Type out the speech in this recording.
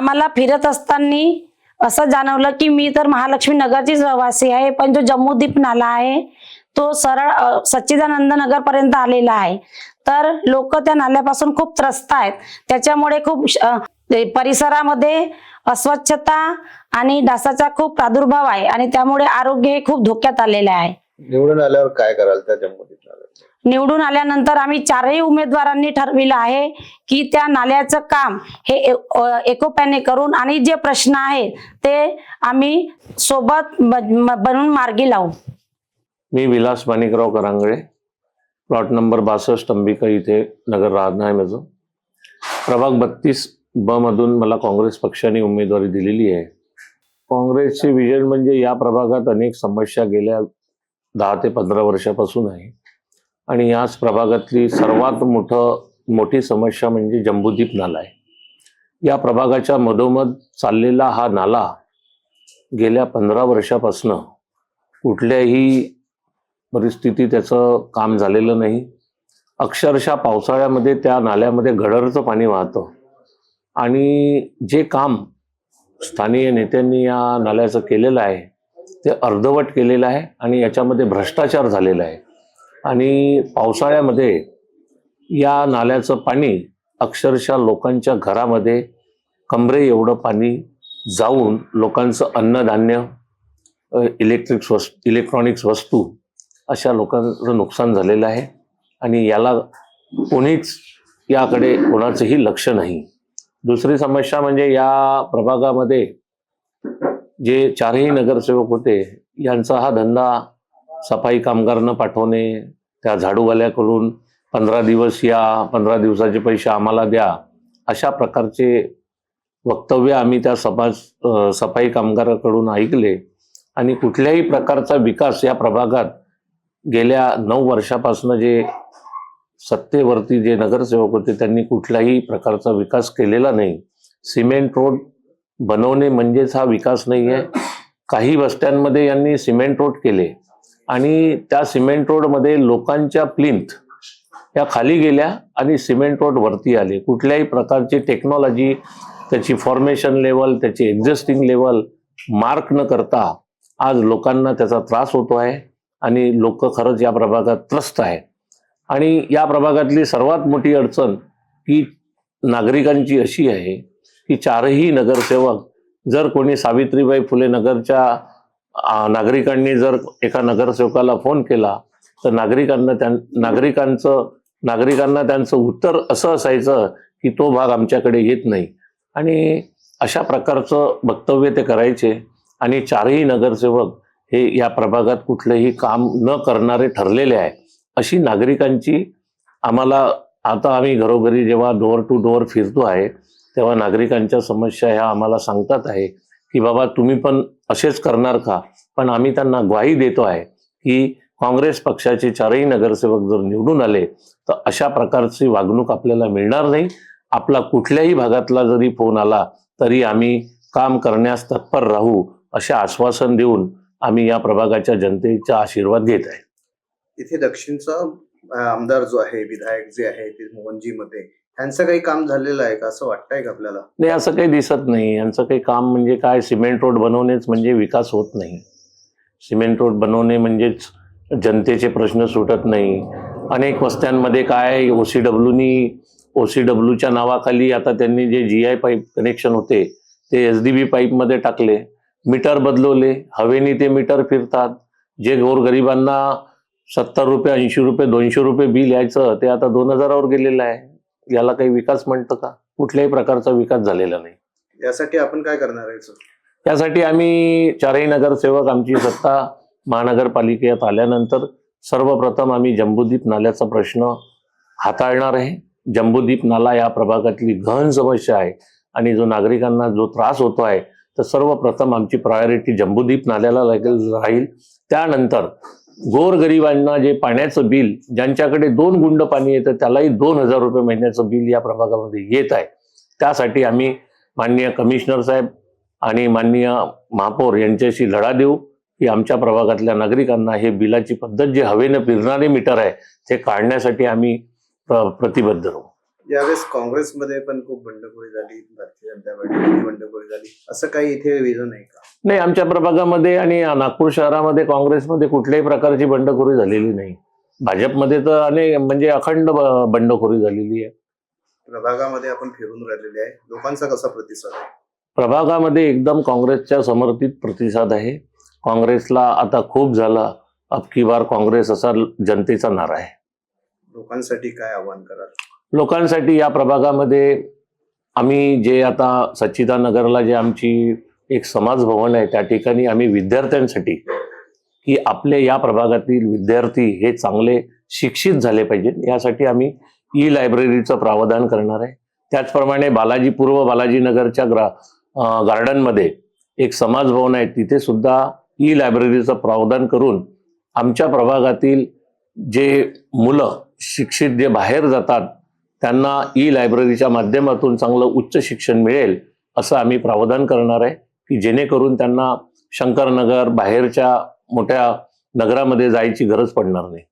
आम्हाला फिरत असताना असं जाणवलं की मी तर महालक्ष्मी नगरचीच रहिवासी आहे, पण जो जम्मूदीप नाला आहे तो सरळ सच्चिदानंद नगर पर्यंत आलेला आहे। तर लोक त्या नाल्यापासून खूप त्रस्त आहेत। त्याच्यामुळे खूप परिसरामध्ये अस्वच्छता आणि डासाचा खूप प्रादुर्भाव आहे आणि त्यामुळे आरोग्य हे खूप धोक्यात आलेले आहे। निवडून आल्यावर काय कराल त्या जम्मूदीप नाल्यावर? निवडून आल्यानंतर आम्ही चारही उमेदवारांनी ठरविलं आहे की त्या नाल्याचं काम हे एकोप्याने करून आणि जे प्रश्न आहेत ते आम्ही सोबत बनवून मार्गी लावू। मी विलास माणिकराव करांगळे, प्लॉट नंबर 62 अंबिका इथे नगर राहणार आहे माझं। प्रभाग 32 ब मधून मला काँग्रेस पक्षाने उमेदवारी दिलेली आहे। काँग्रेसचे विजन म्हणजे या प्रभागात अनेक समस्या गेल्या 10 ते 15 वर्षापासून आहे आणि याच प्रभागातली सर्वात मोठी समस्या म्हणजे जम्बूदीप नाला आहे। या प्रभागाच्या मधोमध चाललेला हा नाला गेल्या 15 वर्षापासून कुठल्याही परिस्थिती त्याचं काम झालेलं नाही। अक्षरशः पावसाळ्यामध्ये त्या नाल्यामध्ये गडरचं पाणी वाहतं आणि जे काम स्थानिक नेत्यांनी या नाल्याचं केलेलं आहे ते अर्धवट केलेलं आहे आणि याच्यामध्ये भ्रष्टाचार झालेला आहे आणि पावसाळ्यामध्ये या नाल्याचं पाणी अक्षरशः लोकांच्या घरामध्ये कमरे एवढं पाणी जाऊन लोकांचं अन्नधान्य, इलेक्ट्रॉनिक्स वस्तू अशा लोकांचं नुकसान झालेलं आहे आणि याला कोणीच याकडे कोणाचंही लक्ष नाही। दुसरी समस्या म्हणजे या प्रभागामध्ये जे चारही नगरसेवक होते यांचा हा धंदा सफाई कामगार न पाठवणे, त्या झाडूवाल्याकडून 15 दिवस या, 15 दिवसाचे पैसे आम्हाला द्या, अशा प्रकारचे वक्तव्य आम्ही त्या सफाई कामगाराकडून ऐकले आणि कुठल्याही प्रकारचा विकास या प्रभागात गेल्या 9 वर्षापासून जे सत्तेवरती जे नगरसेवक होते त्यांनी कुठल्याही प्रकारचा विकास केलेला नाही। सिमेंट रोड बनवणे म्हणजेच हा विकास नाही आहे। काही वस्त्यांमध्ये यांनी सिमेंट रोड केले आणि त्या सिमेंट रोडमध्ये लोकांच्या प्लिंथ या खाली गेल्या आणि सिमेंट रोड वरती आले। कुठल्याही प्रकारची टेक्नॉलॉजी, त्याची फॉर्मेशन लेवल, त्याची एक्झिस्टिंग लेवल मार्क न करता आज लोकांना त्याचा त्रास होतो आहे आणि लोक खरंच या प्रभागात त्रस्त आहेत। आणि या प्रभागातली सर्वात मोठी अडचण ही नागरिकांची अशी आहे की चारही नगरसेवक, जर कोणी सावित्रीबाई फुले नगरच्या नागरिकांनी जर एका नगरसेवकाला फोन केला तर नागरिकांना त्यांचं उत्तर असं असायचं की तो भाग आमच्याकडे येत नाही आणि अशा प्रकारचं वक्तव्य ते करायचे आणि चारही नगरसेवक हे या प्रभागात कुठलेही काम न करणारे ठरलेले आहे। अशी नागरिकांची आता आम्ही घरोघरी जेव्हा डोअर टू डोअर फिरतो आहे तेव्हा नागरिकांच्या समस्या ह्या आम्हाला सांगतात आहे की बाबा तुम्ही पण असेच करणार का? पण आम्ही त्यांना ग्वाही देतो आहे की काँग्रेस पक्षाचे चारही नगरसेवक जर निवडून आले तर अशा प्रकारची वागणूक आपल्याला मिळणार नाही। आपला कुठल्याही भागातला जरी फोन आला तरी आम्ही काम करण्यास तत्पर राहू असे आश्वासन देऊन आम्ही या प्रभागाच्या जनतेचा आशीर्वाद घेत आहे। इथे दक्षिणचा आमदार जो आहे, विधायक जे आहे ते मोहनजी मते, यांचं काही काम झालेलं आहे का असं वाटतंय का आपल्याला? नाही, असं काही दिसत नाही। यांचं काही काम म्हणजे काय, सिमेंट रोड बनवणेच म्हणजे विकास होत नाही। सिमेंट रोड बनवणे म्हणजेच जनतेचे प्रश्न सुटत नाही। अनेक वस्त्यांमध्ये काय ओसीडब्ल्यूच्या नावाखाली आता त्यांनी जे GI पाईप कनेक्शन होते ते SDB पाईपमध्ये टाकले, मीटर बदलवले, हवेनी ते मीटर फिरतात। जे गोरगरिबांना 70 रुपये, 80 रुपये, 200 रुपये बिल यायचं ते आता 2000वर गेलेलं आहे। याला काही विकास म्हणतं का? कुठल्याही प्रकारचा विकास झालेला नाही। यासाठी आपण काय करणार आहे? यासाठी आम्ही चारही नगरसेवक आमची सत्ता महानगरपालिकेत आल्यानंतर सर्वप्रथम आम्ही जम्बूदीप नाल्याचा प्रश्न हाताळणार आहे। जम्बूदीप नाला या प्रभागातली गहन समस्या आहे आणि जो नागरिकांना जो त्रास होतो आहे तर सर्वप्रथम आमची प्रायोरिटी जम्बूदीप नाल्याला राहील। त्यानंतर गोरगरिबांना जे पाण्याचं बिल, ज्यांच्याकडे 2 गुंड पाणी येतं त्यालाही 2000 रुपये महिन्याचं बिल या प्रभागामध्ये येत आहे। त्यासाठी आम्ही माननीय कमिशनर साहेब आणि माननीय महापौर यांच्याशी लढा देऊ की आमच्या प्रभागातल्या नागरिकांना हे बिलाची पद्धत, जे हवेनं फिरणारे मीटर आहे ते काढण्यासाठी आम्ही प्रतिबद्ध राहू। यावेळेस काँग्रेसमध्ये पण खूप बंडखोरी झाली, भारतीय जनता पार्टीमध्ये बंडखोरी झाली, असं काही इथे विजन आहे का? नाही, आमच्या प्रभागामध्ये आणि नागपूर शहरामध्ये काँग्रेसमध्ये कुठल्याही प्रकारची बंडखोरी झालेली नाही. भाजपमध्ये तर अनेक म्हणजे अखंड बंडखोरी झालेली आहे. प्रभागामध्ये आपण फिरून राहिलेले आहे, लोकांचा कसा प्रतिसाद आहे? प्रभागामध्ये एकदम काँग्रेसच्या समर्थित प्रतिसाद आहे. काँग्रेसला आता खूप झालं, अब की बार काँग्रेस असा जनतेचा नारा आहे. लोकांसाठी काय आव्हान कराल? लोकांसाठी या प्रभागामध्ये आम्ही जे आता सच्चिदानगरला जे आमची एक समाज भवन आहे, त्या ठिकाणी आम्ही विद्यार्थ्यांसाठी की आपले या प्रभागातील विद्यार्थी हे चांगले शिक्षित झाले पाहिजेत, यासाठी आम्ही ई लायब्ररीचं प्रावधान करणार आहे. त्याचप्रमाणे पूर्व बालाजीनगरच्या गार्डनमध्ये एक समाज भवन आहे, तिथे सुद्धा ई लायब्ररीचं प्रावधान करून आमच्या प्रभागातील जे मुलं शिक्षित जे बाहेर जातात त्यांना ई लायब्ररीच्या माध्यमातून चांगलं उच्च शिक्षण मिळेल असं आम्ही प्रावधान करणार आहे, की जेणेकरून त्यांना शंकरनगर बाहेरच्या मोठ्या नगरामध्ये जायची गरज पडणार नाही.